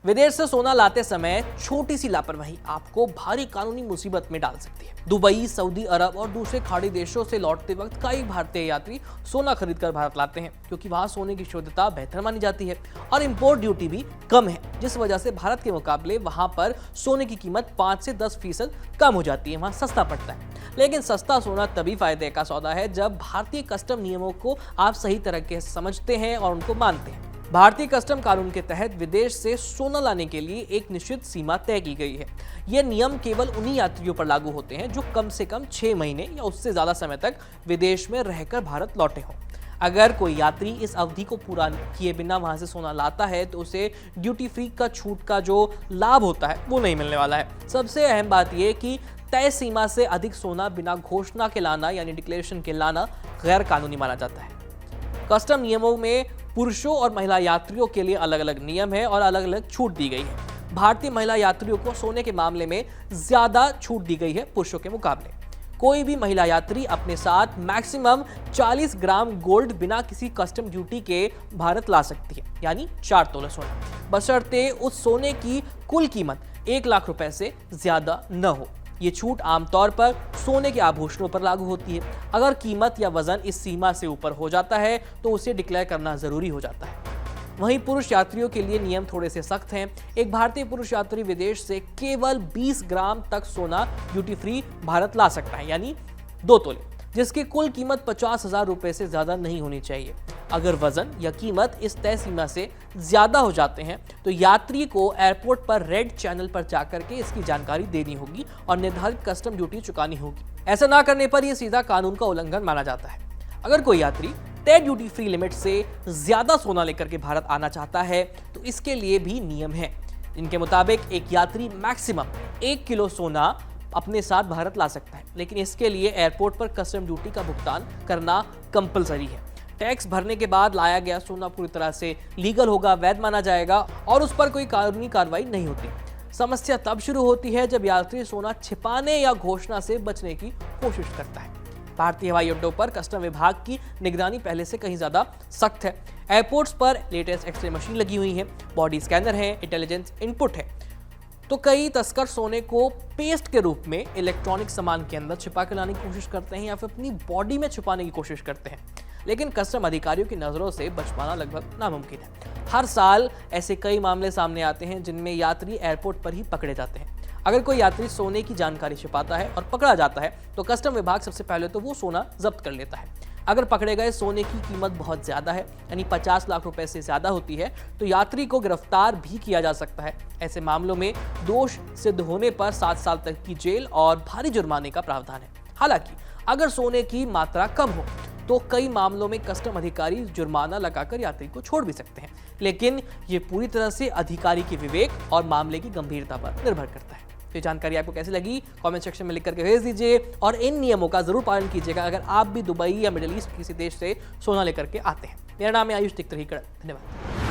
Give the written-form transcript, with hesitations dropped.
विदेश से सोना लाते समय छोटी सी लापरवाही आपको भारी कानूनी मुसीबत में डाल सकती है। दुबई, सऊदी अरब और दूसरे खाड़ी देशों से लौटते वक्त कई भारतीय यात्री सोना खरीदकर भारत लाते हैं, क्योंकि वहां सोने की शुद्धता बेहतर मानी जाती है और इंपोर्ट ड्यूटी भी कम है, जिस वजह से भारत के मुकाबले वहां पर सोने की कीमत 5 से 10% कम हो जाती है, वहां सस्ता पड़ता है। लेकिन सस्ता सोना तभी फायदे का सौदा है जब भारतीय कस्टम नियमों को आप सही तरीके से समझते हैं और उनको मानते हैं। भारतीय कस्टम कानून के तहत विदेश से सोना लाने के लिए एक निश्चित सीमा तय की गई है। यह नियम केवल उन्हीं यात्रियों पर लागू होते हैं जो कम से कम 6 महीने या उससे ज्यादा समय तक विदेश में रहकर भारत लौटे हों। अगर कोई यात्री इस अवधि को पूरा किए बिना वहां से सोना लाता है तो उसे ड्यूटी फ्री का छूट का जो लाभ होता है वो नहीं मिलने वाला है। सबसे अहम बात यह कि तय सीमा से अधिक सोना बिना घोषणा के लाना यानी डिक्लेरेशन के लाना गैर कानूनी माना जाता है। कस्टम नियमों में पुरुषों और महिला यात्रियों के लिए अलग अलग नियम है और अलग अलग छूट दी गई है। भारतीय महिला यात्रियों को सोने के मामले में ज्यादा छूट दी गई है पुरुषों के मुकाबले। कोई भी महिला यात्री अपने साथ मैक्सिमम 40 ग्राम गोल्ड बिना किसी कस्टम ड्यूटी के भारत ला सकती है, यानी 4 तोला सोना, बशर्ते उस सोने की कुल कीमत 1 लाख रुपए से ज्यादा न हो। ये छूट आमतौर पर सोने के आभूषणों पर लागू होती है। अगर कीमत या वजन इस सीमा से ऊपर हो जाता है तो उसे डिक्लेयर करना जरूरी हो जाता है। वहीं पुरुष यात्रियों के लिए नियम थोड़े से सख्त हैं। एक भारतीय पुरुष यात्री विदेश से केवल 20 ग्राम तक सोना ड्यूटी फ्री भारत ला सकता है, यानी 2 तोले, जिसकी कुल कीमत 50,000 रुपए से ज्यादा नहीं होनी चाहिए। अगर वजन या कीमत इस तय सीमा से ज्यादा हो जाते हैं तो यात्री को एयरपोर्ट पर रेड चैनल पर जाकर के इसकी जानकारी देनी होगी और निर्धारित कस्टम ड्यूटी चुकानी होगी। ऐसा ना करने पर यह सीधा कानून का उल्लंघन माना जाता है। अगर कोई यात्री तय ड्यूटी फ्री लिमिट से ज्यादा सोना लेकर के भारत आना चाहता है तो इसके लिए भी नियम है। इनके मुताबिक एक यात्री मैक्सिमम 1 किलो सोना अपने साथ भारत ला सकता है, लेकिन इसके लिए एयरपोर्ट पर कस्टम ड्यूटी का भुगतान करना कंपलसरी है। टैक्स भरने के बाद लाया गया सोना पूरी तरह से लीगल होगा, वैध माना जाएगा और उस पर कोई कानूनी कार्रवाई नहीं होती। समस्या तब शुरू होती है जब यात्री सोना छिपाने या घोषणा से बचने की कोशिश करता है। भारतीय हवाई अड्डों पर कस्टम विभाग की निगरानी पहले से कहीं ज्यादा सख्त है। एयरपोर्ट्स पर लेटेस्ट एक्सरे मशीन लगी हुई है, बॉडी स्कैनर है, इंटेलिजेंस इनपुट है। तो कई तस्कर सोने को पेस्ट के रूप में इलेक्ट्रॉनिक सामान के अंदर छिपा कर लाने की कोशिश करते हैं या फिर अपनी बॉडी में छुपाने की कोशिश करते हैं, लेकिन कस्टम अधिकारियों की नजरों से बच पाना लगभग नामुमकिन है। हर साल ऐसे कई मामले सामने आते हैं जिनमें यात्री एयरपोर्ट पर ही पकड़े जाते हैं। अगर कोई यात्री सोने की जानकारी छिपाता है और पकड़ा जाता है तो कस्टम विभाग सबसे पहले तो वो सोना जब्त कर लेता है। अगर पकड़े गए सोने की कीमत बहुत ज्यादा है, यानी 50 लाख रुपए से ज्यादा होती है, तो यात्री को गिरफ्तार भी किया जा सकता है। ऐसे मामलों में दोष सिद्ध होने पर 7 साल तक की जेल और भारी जुर्माने का प्रावधान है। हालांकि अगर सोने की मात्रा कम हो तो कई मामलों में कस्टम अधिकारी जुर्माना लगाकर यात्री को छोड़ भी सकते हैं, लेकिन ये पूरी तरह से अधिकारी के विवेक और मामले की गंभीरता पर निर्भर करता है। तो ये जानकारी आपको कैसी लगी कमेंट सेक्शन में लिख करके भेज दीजिए और इन नियमों का जरूर पालन कीजिएगा अगर आप भी दुबई या मिडिल ईस्ट किसी देश से सोना लेकर के आते हैं। मेरा नाम है आयुष तिकतर। धन्यवाद।